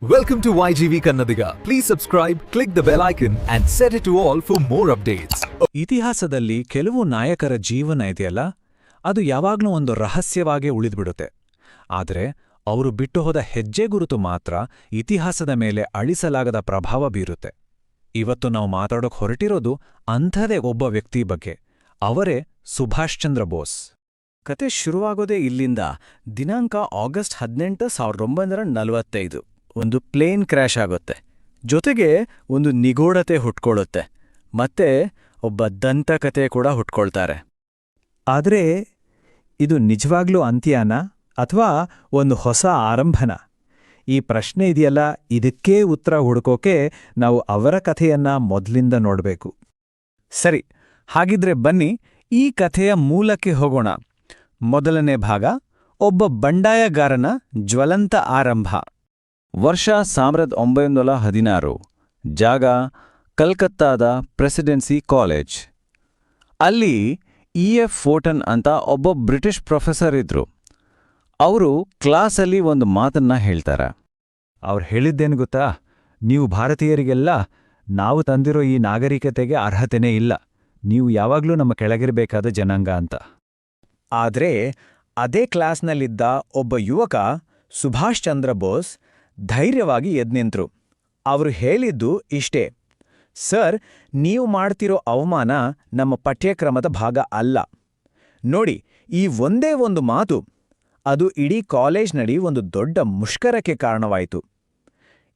Welcome to YGV Kannadiga. Please subscribe, click the bell icon and set it to all for more updates. ಇತಿಹಾಸದಲ್ಲಿ ಕೆಲವು ನಾಯಕರ ಜೀವನ ಇದೆಯಲ್ಲ, ಅದು ಯಾವಾಗ್ಲೂ ಒಂದು ರಹಸ್ಯವಾಗೇ ಉಳಿದ್ಬಿಡುತ್ತೆ. ಆದರೆ ಅವರು ಬಿಟ್ಟು ಹೋದ ಹೆಜ್ಜೆ ಗುರುತು ಮಾತ್ರ ಇತಿಹಾಸದ ಮೇಲೆ ಅಳಿಸಲಾಗದ ಪ್ರಭಾವ ಬೀರುತ್ತೆ. ಇವತ್ತು ನಾವು ಮಾತಾಡೋಕ್ ಹೊರಟಿರೋದು ಅಂಥದೇ ಒಬ್ಬ ವ್ಯಕ್ತಿ ಬಗ್ಗೆ. ಅವರೇ ಸುಭಾಷ್ ಚಂದ್ರ ಬೋಸ್. ಕತೆ ಶುರುವಾಗೋದೇ ಇಲ್ಲಿಂದ. ದಿನಾಂಕ ಆಗಸ್ಟ್ 18, 1945. ಒಂದು ಪ್ಲೇನ್ ಕ್ರ್ಯಾಶ್ ಆಗುತ್ತೆ. ಜೊತೆಗೆ ಒಂದು ನಿಗೂಢತೆ ಹುಟ್ಕೊಳ್ಳುತ್ತೆ. ಮತ್ತೆ ಒಬ್ಬ ದಂತಕತೆ ಕೂಡ ಹುಟ್ಕೊಳ್ತಾರೆ. ಆದರೆ ಇದು ನಿಜವಾಗ್ಲೂ ಅಂತ್ಯನ ಅಥವಾ ಒಂದು ಹೊಸ ಆರಂಭನ? ಈ ಪ್ರಶ್ನೆ ಇದೆಯಲ್ಲ, ಇದಕ್ಕೇ ಉತ್ತರ ಹುಡುಕೋಕೆ ನಾವು ಅವರ ಕಥೆಯನ್ನ ಮೊದಲಿಂದ ನೋಡಬೇಕು. ಸರಿ, ಹಾಗಿದ್ರೆ ಬನ್ನಿ ಈ ಕಥೆಯ ಮೂಲಕ್ಕೆ ಹೋಗೋಣ. ಮೊದಲನೇ ಭಾಗ, ಒಬ್ಬ ಬಂಡಾಯಗಾರನ ಜ್ವಲಂತ ಆರಂಭ. ವರ್ಷ 1916. ಜಾಗ ಕಲ್ಕತ್ತಾದ ಪ್ರೆಸಿಡೆನ್ಸಿ ಕಾಲೇಜ್. ಅಲ್ಲಿ E.F. ಫೋರ್ಟನ್ ಅಂತ ಒಬ್ಬ ಬ್ರಿಟಿಷ್ ಪ್ರೊಫೆಸರ್ ಇದ್ರು. ಅವರು ಕ್ಲಾಸಲ್ಲಿ ಒಂದು ಮಾತನ್ನ ಹೇಳ್ತಾರೆ. ಅವ್ರು ಹೇಳಿದ್ದೇನು ಗೊತ್ತಾ? ನೀವು ಭಾರತೀಯರಿಗೆಲ್ಲ ನಾವು ತಂದಿರೋ ಈ ನಾಗರಿಕತೆಗೆ ಅರ್ಹತೆನೇ ಇಲ್ಲ, ನೀವು ಯಾವಾಗ್ಲೂ ನಮ್ಮ ಕೆಳಗಿರಬೇಕಾದ ಜನಾಂಗ ಅಂತ. ಆದ್ರೆ ಅದೇ ಕ್ಲಾಸ್ನಲ್ಲಿದ್ದ ಒಬ್ಬ ಯುವಕ ಸುಭಾಷ್ ಚಂದ್ರ ಬೋಸ್ ಧೈರ್ಯವಾಗಿ ಎದ್ನಿಂತ್ರು. ಅವರು ಹೇಳಿದ್ದು ಇಷ್ಟೇ: ಸರ್, ನೀವು ಮಾಡ್ತಿರೋ ಅವಮಾನ ನಮ್ಮ ಪಠ್ಯಕ್ರಮದ ಭಾಗ ಅಲ್ಲ. ನೋಡಿ, ಈ ಒಂದೇ ಒಂದು ಮಾತು, ಅದು ಇಡೀ ಕಾಲೇಜ್ನಡಿ ಒಂದು ದೊಡ್ಡ ಮುಷ್ಕರಕ್ಕೆ ಕಾರಣವಾಯಿತು.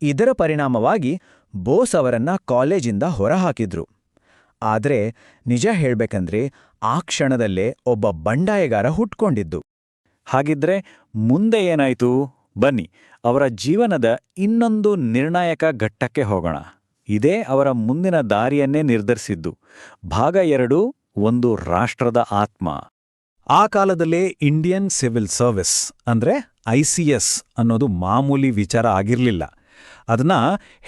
ಇದರ ಪರಿಣಾಮವಾಗಿ ಬೋಸ್ ಅವರನ್ನ ಕಾಲೇಜಿಂದ ಹೊರಹಾಕಿದ್ರು. ಆದ್ರೆ ನಿಜ ಹೇಳ್ಬೇಕಂದ್ರೆ ಆ ಕ್ಷಣದಲ್ಲೇ ಒಬ್ಬ ಬಂಡಾಯಗಾರ ಹುಟ್ಕೊಂಡಿದ್ದು. ಹಾಗಿದ್ರೆ ಮುಂದೆ ಏನಾಯ್ತು? ಬನ್ನಿ ಅವರ ಜೀವನದ ಇನ್ನೊಂದು ನಿರ್ಣಾಯಕ ಘಟ್ಟಕ್ಕೆ ಹೋಗೋಣ. ಇದೇ ಅವರ ಮುಂದಿನ ದಾರಿಯನ್ನೇ ನಿರ್ಧರಿಸಿದ್ದು. ಭಾಗ 2, ಒಂದು ರಾಷ್ಟ್ರದ ಆತ್ಮ. ಆ ಕಾಲದಲ್ಲೇ ಇಂಡಿಯನ್ ಸಿವಿಲ್ ಸರ್ವಿಸ್ ಅಂದ್ರೆ ICS ಅನ್ನೋದು ಮಾಮೂಲಿ ವಿಚಾರ ಆಗಿರ್ಲಿಲ್ಲ. ಅದನ್ನ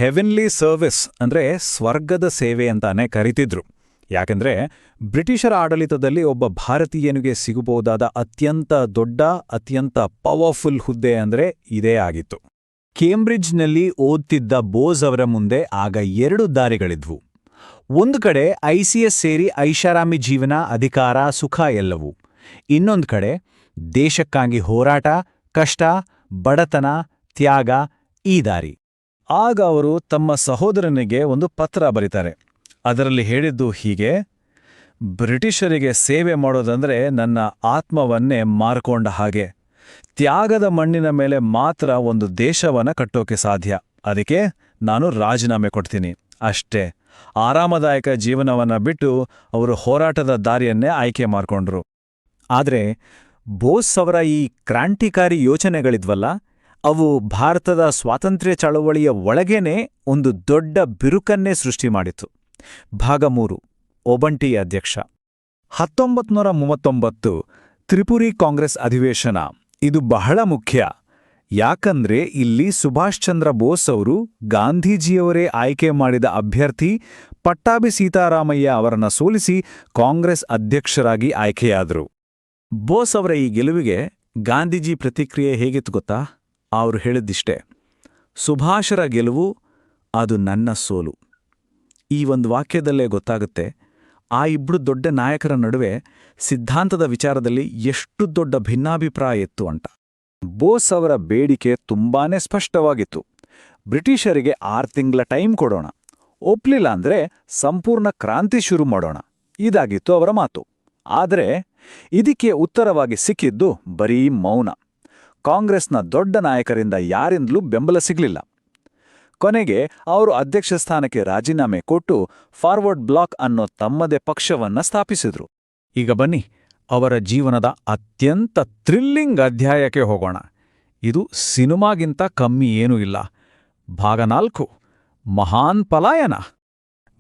ಹೆವೆನ್ಲಿ ಸರ್ವಿಸ್ ಅಂದ್ರೆ ಸ್ವರ್ಗದ ಸೇವೆ ಅಂತಾನೆ ಕರಿತಿದ್ರು. ಯಾಕೆಂದ್ರೆ ಬ್ರಿಟಿಷರ ಆಡಳಿತದಲ್ಲಿ ಒಬ್ಬ ಭಾರತೀಯನಿಗೆ ಸಿಗಬಹುದಾದ ಅತ್ಯಂತ ದೊಡ್ಡ, ಅತ್ಯಂತ ಪವರ್ಫುಲ್ ಹುದ್ದೆ ಅಂದ್ರೆ ಇದೇ ಆಗಿತ್ತು. ಕೇಂಬ್ರಿಡ್ಜ್ನಲ್ಲಿ ಓದ್ತಿದ್ದ ಬೋಸ್ ಅವರ ಮುಂದೆ ಆಗ 2 ದಾರಿಗಳಿದ್ವು. ಒಂದು ಕಡೆ ICS ಸೇರಿ ಐಷಾರಾಮಿ ಜೀವನ, ಅಧಿಕಾರ, ಸುಖ ಎಲ್ಲವೂ. ಇನ್ನೊಂದು ಕಡೆ ದೇಶಕ್ಕಾಗಿ ಹೋರಾಟ, ಕಷ್ಟ, ಬಡತನ, ತ್ಯಾಗ, ಈ ದಾರಿ. ಆಗ ಅವರು ತಮ್ಮ ಸಹೋದರನಿಗೆ ಒಂದು ಪತ್ರ ಬರೀತಾರೆ. ಅದರಲ್ಲಿ ಹೇಳಿದ್ದು ಹೀಗೆ: ಬ್ರಿಟಿಷರಿಗೆ ಸೇವೆ ಮಾಡೋದಂದ್ರೆ ನನ್ನ ಆತ್ಮವನ್ನೇ ಮಾರ್ಕೊಂಡ ಹಾಗೆ. ತ್ಯಾಗದ ಮಣ್ಣಿನ ಮೇಲೆ ಮಾತ್ರ ಒಂದು ದೇಶವನ್ನ ಕಟ್ಟೋಕೆ ಸಾಧ್ಯ. ಅದಕ್ಕೆ ನಾನು ರಾಜೀನಾಮೆ ಕೊಡ್ತೀನಿ ಅಷ್ಟೇ. ಆರಾಮದಾಯಕ ಜೀವನವನ್ನ ಬಿಟ್ಟು ಅವರು ಹೋರಾಟದ ದಾರಿಯನ್ನೇ ಆಯ್ಕೆ ಮಾಡ್ಕೊಂಡ್ರು. ಆದ್ರೆ ಬೋಸ್ ಅವರ ಈ ಕ್ರಾಂತಿಕಾರಿ ಯೋಚನೆಗಳಿದ್ವಲ್ಲ, ಅವು ಭಾರತದ ಸ್ವಾತಂತ್ರ್ಯ ಚಳವಳಿಯ ಒಳಗೇನೆ ಒಂದು ದೊಡ್ಡ ಬಿರುಕನ್ನೇ ಸೃಷ್ಟಿ ಮಾಡಿತು. ಭಾಗ 3, ಒಬಂಟಿ ಅಧ್ಯಕ್ಷ. 1939 ತ್ರಿಪುರಿ ಕಾಂಗ್ರೆಸ್ ಅಧಿವೇಶನ. ಇದು ಬಹಳ ಮುಖ್ಯ. ಯಾಕಂದ್ರೆ ಇಲ್ಲಿ ಸುಭಾಷ್ ಚಂದ್ರ ಬೋಸ್ ಅವರು ಗಾಂಧೀಜಿಯವರೇ ಆಯ್ಕೆ ಮಾಡಿದ ಅಭ್ಯರ್ಥಿ ಪಟ್ಟಾಭಿ ಸೀತಾರಾಮಯ್ಯ ಅವರನ್ನ ಸೋಲಿಸಿ ಕಾಂಗ್ರೆಸ್ ಅಧ್ಯಕ್ಷರಾಗಿ ಆಯ್ಕೆಯಾದರು. ಬೋಸ್ ಅವರ ಈ ಗೆಲುವಿಗೆ ಗಾಂಧೀಜಿ ಪ್ರತಿಕ್ರಿಯೆ ಹೇಗಿತ್ತು ಗೊತ್ತಾ? ಅವರು ಹೇಳಿದ್ದಿಷ್ಟೇ: ಸುಭಾಷರ ಗೆಲುವು, ಅದು ನನ್ನ ಸೋಲು. ಈ ಒಂದು ವಾಕ್ಯದಲ್ಲೇ ಗೊತ್ತಾಗುತ್ತೆ ಆ ಇಬ್ರು ದೊಡ್ಡ ನಾಯಕರ ನಡುವೆ ಸಿದ್ಧಾಂತದ ವಿಚಾರದಲ್ಲಿ ಎಷ್ಟು ದೊಡ್ಡ ಭಿನ್ನಾಭಿಪ್ರಾಯ ಇತ್ತು ಅಂತ. ಬೋಸ್ ಅವರ ಬೇಡಿಕೆ ತುಂಬಾನೇ ಸ್ಪಷ್ಟವಾಗಿತ್ತು. ಬ್ರಿಟಿಷರಿಗೆ 6 ತಿಂಗಳ ಟೈಮ್ ಕೊಡೋಣ, ಒಪ್ಲಿಲ್ಲ ಅಂದ್ರೆ ಸಂಪೂರ್ಣ ಕ್ರಾಂತಿ ಶುರು ಮಾಡೋಣ, ಇದಾಗಿತ್ತು ಅವರ ಮಾತು. ಆದರೆ ಇದಕ್ಕೆ ಉತ್ತರವಾಗಿ ಸಿಕ್ಕಿದ್ದು ಬರೀ ಮೌನ. ಕಾಂಗ್ರೆಸ್ನ ದೊಡ್ಡ ನಾಯಕರಿಂದ ಯಾರಿಂದಲೂ ಬೆಂಬಲ ಸಿಗಲಿಲ್ಲ. ಕೊನೆಗೆ ಅವರು ಅಧ್ಯಕ್ಷ ಸ್ಥಾನಕ್ಕೆ ರಾಜೀನಾಮೆ ಕೊಟ್ಟು ಫಾರ್ವರ್ಡ್ ಬ್ಲಾಕ್ ಅನ್ನೋ ತಮ್ಮದೇ ಪಕ್ಷವನ್ನ ಸ್ಥಾಪಿಸಿದ್ರು. ಈಗ ಬನ್ನಿ ಅವರ ಜೀವನದ ಅತ್ಯಂತ ಥ್ರಿಲ್ಲಿಂಗ್ ಅಧ್ಯಾಯಕ್ಕೆ ಹೋಗೋಣ. ಇದು ಸಿನಿಮಾಗಿಂತ ಕಮ್ಮಿ ಏನೂ ಇಲ್ಲ. ಭಾಗ 4, ಮಹಾನ್ ಪಲಾಯನ.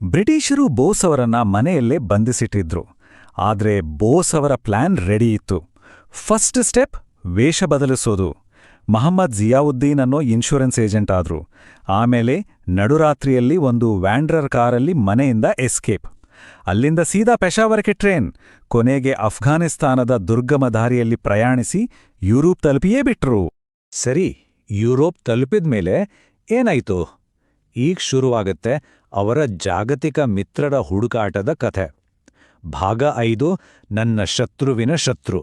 ಬ್ರಿಟಿಷರು ಬೋಸ್ ಅವರನ್ನ ಮನೆಯಲ್ಲೇ ಬಂಧಿಸಿಟ್ಟಿದ್ರು. ಆದ್ರೆ ಬೋಸ್ ಅವರ ಪ್ಲಾನ್ ರೆಡಿ ಇತ್ತು. ಫಸ್ಟ್ ಸ್ಟೆಪ್, ವೇಷ ಬದಲಿಸೋದು. ಮಹಮ್ಮದ್ ಜಿಯಾವುದ್ದೀನ್ ಅನ್ನೋ ಇನ್ಶೂರೆನ್ಸ್ ಏಜೆಂಟ್ ಆದ್ರು. ಆಮೇಲೆ ನಡುರಾತ್ರಿಯಲ್ಲಿ ಒಂದು ವ್ಯಾಂಡ್ರರ್ ಕಾರಲ್ಲಿ ಮನೆಯಿಂದ ಎಸ್ಕೇಪ್. ಅಲ್ಲಿಂದ ಸೀದಾ ಪೆಷಾವರ್ಗೆ ಟ್ರೇನ್. ಕೊನೆಗೆ ಅಫ್ಘಾನಿಸ್ತಾನದ ದುರ್ಗಮ ದಾರಿಯಲ್ಲಿ ಪ್ರಯಾಣಿಸಿ ಯುರೋಪ್ ತಲುಪಿಯೇ ಬಿಟ್ರು. ಸರಿ, ಯುರೋಪ್ ತಲುಪಿದ್ಮೇಲೆ ಏನಾಯ್ತು? ಈಗ ಶುರುವಾಗುತ್ತೆ ಅವರ ಜಾಗತಿಕ ಮಿತ್ರರ ಹುಡುಕಾಟದ ಕಥೆ. ಭಾಗ 5, ನನ್ನ ಶತ್ರುವಿನ ಶತ್ರು.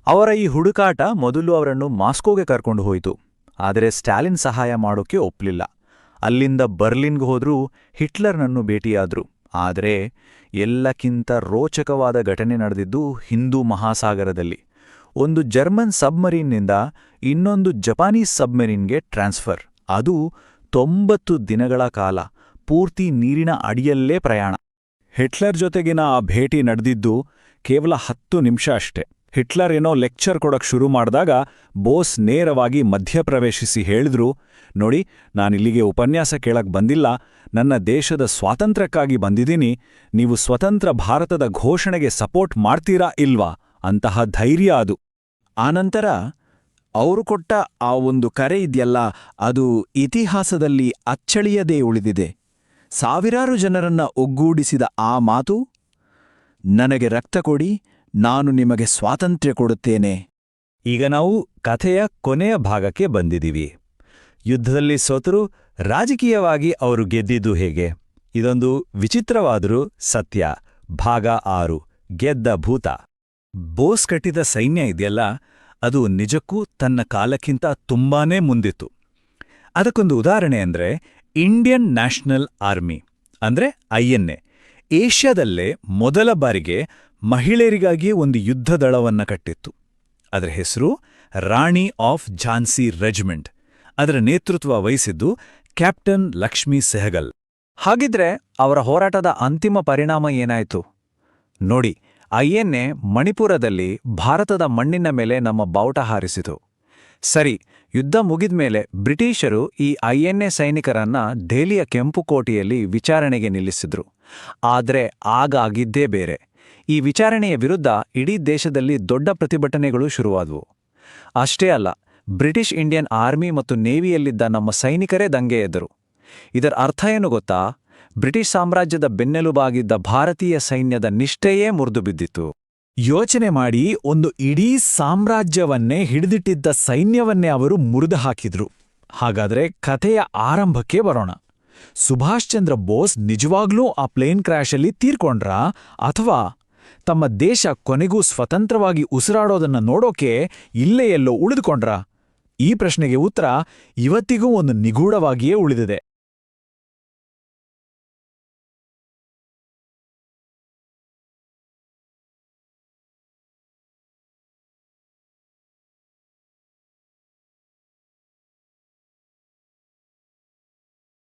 ಅವರ ಈ ಹುಡುಕಾಟ ಮೊದಲು ಅವರನ್ನು ಮಾಸ್ಕೋಗೆ ಕರ್ಕೊಂಡು ಹೋಯಿತು. ಆದರೆ ಸ್ಟಾಲಿನ್ ಸಹಾಯ ಮಾಡೋಕೆ ಒಪ್ಪಲಿಲ್ಲ. ಅಲ್ಲಿಂದ ಬರ್ಲಿನ್ಗೆ ಹೋದ್ರೂ ಹಿಟ್ಲರ್ನನ್ನು ಭೇಟಿಯಾದ್ರು. ಆದರೆ ಎಲ್ಲಕ್ಕಿಂತ ರೋಚಕವಾದ ಘಟನೆ ನಡೆದಿದ್ದು ಹಿಂದೂ ಮಹಾಸಾಗರದಲ್ಲಿ. ಒಂದು ಜರ್ಮನ್ ಸಬ್ಮರೀನ್ನಿಂದ ಇನ್ನೊಂದು ಜಪಾನೀಸ್ ಸಬ್ಮರೀನ್ಗೆ ಟ್ರಾನ್ಸ್ಫರ್. ಅದು 90 ದಿನಗಳ ಕಾಲ ಪೂರ್ತಿ ನೀರಿನ ಅಡಿಯಲ್ಲೇ ಪ್ರಯಾಣ. ಹಿಟ್ಲರ್ ಜೊತೆಗಿನ ಆ ಭೇಟಿ ನಡೆದಿದ್ದು ಕೇವಲ 10 ನಿಮಿಷ ಅಷ್ಟೆ. ಹಿಟ್ಲರ್ ಏನೋ ಲೆಕ್ಚರ್ ಕೊಡಕ್ ಶುರು ಮಾಡಿದಾಗ ಬೋಸ್ ನೇರವಾಗಿ ಮಧ್ಯಪ್ರವೇಶಿಸಿ ಹೇಳಿದ್ರು, ನೋಡಿ, ನಾನಿಲ್ಲಿಗೆ ಉಪನ್ಯಾಸ ಕೇಳಕ್ ಬಂದಿಲ್ಲ, ನನ್ನ ದೇಶದ ಸ್ವಾತಂತ್ರ್ಯಕ್ಕಾಗಿ ಬಂದಿದ್ದೀನಿ. ನೀವು ಸ್ವತಂತ್ರ ಭಾರತದ ಘೋಷಣೆಗೆ ಸಪೋರ್ಟ್ ಮಾಡ್ತೀರಾ ಇಲ್ವಾ? ಅಂತಹ ಧೈರ್ಯ ಅದು. ಆನಂತರ ಅವರು ಕೊಟ್ಟ ಆ ಒಂದು ಕರೆ ಇದೆಯಲ್ಲ, ಅದು ಇತಿಹಾಸದಲ್ಲಿ ಅಚ್ಚಳಿಯದೇ ಉಳಿದಿದೆ. ಸಾವಿರಾರು ಜನರನ್ನ ಒಗ್ಗೂಡಿಸಿದ ಆ ಮಾತು, ನನಗೆ ರಕ್ತ ಕೊಡಿ, ನಾನು ನಿಮಗೆ ಸ್ವಾತಂತ್ರ್ಯ ಕೊಡುತ್ತೇನೆ. ಈಗ ನಾವು ಕಥೆಯ ಕೊನೆಯ ಭಾಗಕ್ಕೆ ಬಂದಿದ್ದೀವಿ. ಯುದ್ಧದಲ್ಲಿ ಸೋತರು, ರಾಜಕೀಯವಾಗಿ ಅವರು ಗೆದ್ದಿದ್ದು ಹೇಗೆ? ಇದೊಂದು ವಿಚಿತ್ರವಾದರೂ ಸತ್ಯ. ಭಾಗ 6, ಗೆದ್ದ ಭೂತ. ಬೋಸ್ ಕಟ್ಟಿದ ಸೈನ್ಯ ಇದೆಯಲ್ಲ, ಅದು ನಿಜಕ್ಕೂ ತನ್ನ ಕಾಲಕ್ಕಿಂತ ತುಂಬಾನೇ ಮುಂದಿತ್ತು. ಅದಕ್ಕೊಂದು ಉದಾಹರಣೆ ಅಂದ್ರೆ ಇಂಡಿಯನ್ ನ್ಯಾಷನಲ್ ಆರ್ಮಿ, ಅಂದ್ರೆ INA. ಏಷ್ಯಾದಲ್ಲೇ ಮೊದಲ ಬಾರಿಗೆ ಮಹಿಳೆಯರಿಗಾಗಿ ಒಂದು ಯುದ್ಧ ದಳವನ್ನ ಕಟ್ಟಿತ್ತು. ಅದರ ಹೆಸರು ರಾಣಿ ಆಫ್ ಝಾನ್ಸಿ ರೆಜಿಮೆಂಟ್. ಅದರ ನೇತೃತ್ವ ವಹಿಸಿದ್ದು ಕ್ಯಾಪ್ಟನ್ ಲಕ್ಷ್ಮೀ ಸೆಹಗಲ್. ಹಾಗಿದ್ರೆ ಅವರ ಹೋರಾಟದ ಅಂತಿಮ ಪರಿಣಾಮ ಏನಾಯಿತು ನೋಡಿ. INA ಮಣಿಪುರದಲ್ಲಿ ಭಾರತದ ಮಣ್ಣಿನ ಮೇಲೆ ನಮ್ಮ ಬಾವುಟ ಹಾರಿಸಿತು. ಸರಿ, ಯುದ್ಧ ಮುಗಿದ್ಮೇಲೆ ಬ್ರಿಟಿಷರು ಈ INA ಸೈನಿಕರನ್ನ ದೆಹಲಿಯ ಕೆಂಪುಕೋಟೆಯಲ್ಲಿ ವಿಚಾರಣೆಗೆ ನಿಲ್ಲಿಸಿದ್ರು. ಆದ್ರೆ ಆಗಿದ್ದೇ ಬೇರೆ. ಈ ವಿಚಾರಣೆಯ ವಿರುದ್ಧ ಇಡೀ ದೇಶದಲ್ಲಿ ದೊಡ್ಡ ಪ್ರತಿಭಟನೆಗಳು ಶುರುವಾದವು. ಅಷ್ಟೇ ಅಲ್ಲ, ಬ್ರಿಟಿಷ್ ಇಂಡಿಯನ್ ಆರ್ಮಿ ಮತ್ತು ನೇವಿಯಲ್ಲಿದ್ದ ನಮ್ಮ ಸೈನಿಕರೇ ದಂಗೆ ಎದ್ದರು. ಇದರ ಅರ್ಥ ಏನು ಗೊತ್ತಾ? ಬ್ರಿಟಿಷ್ ಸಾಮ್ರಾಜ್ಯದ ಬೆನ್ನೆಲುಬಾಗಿದ್ದ ಭಾರತೀಯ ಸೈನ್ಯದ ನಿಷ್ಠೆಯೇ ಮುರಿದು ಬಿದ್ದಿತ್ತು. ಯೋಚನೆ ಮಾಡಿ, ಒಂದು ಇಡೀ ಸಾಮ್ರಾಜ್ಯವನ್ನೇ ಹಿಡಿದಿಟ್ಟಿದ್ದ ಸೈನ್ಯವನ್ನೇ ಅವರು ಮುರಿದು ಹಾಕಿದ್ರು. ಹಾಗಾದ್ರೆ ಕಥೆಯ ಆರಂಭಕ್ಕೆ ಬರೋಣ. ಸುಭಾಷ್ ಚಂದ್ರ ಬೋಸ್ ನಿಜವಾಗ್ಲೂ ಆ ಪ್ಲೇನ್ ಕ್ರ್ಯಾಶಲ್ಲಿ ತೀರ್ಕೊಂಡ್ರಾ, ಅಥವಾ ತಮ್ಮ ದೇಶ ಕೊನೆಗೂ ಸ್ವತಂತ್ರವಾಗಿ ಉಸಿರಾಡೋದನ್ನ ನೋಡೋಕೆ ಇಲ್ಲೇ ಎಲ್ಲೋ ಉಳಿದುಕೊಂಡ್ರಾ? ಈ ಪ್ರಶ್ನೆಗೆ ಉತ್ತರ ಇವತ್ತಿಗೂ ಒಂದು ನಿಗೂಢವಾಗಿಯೇ ಉಳಿದಿದೆ.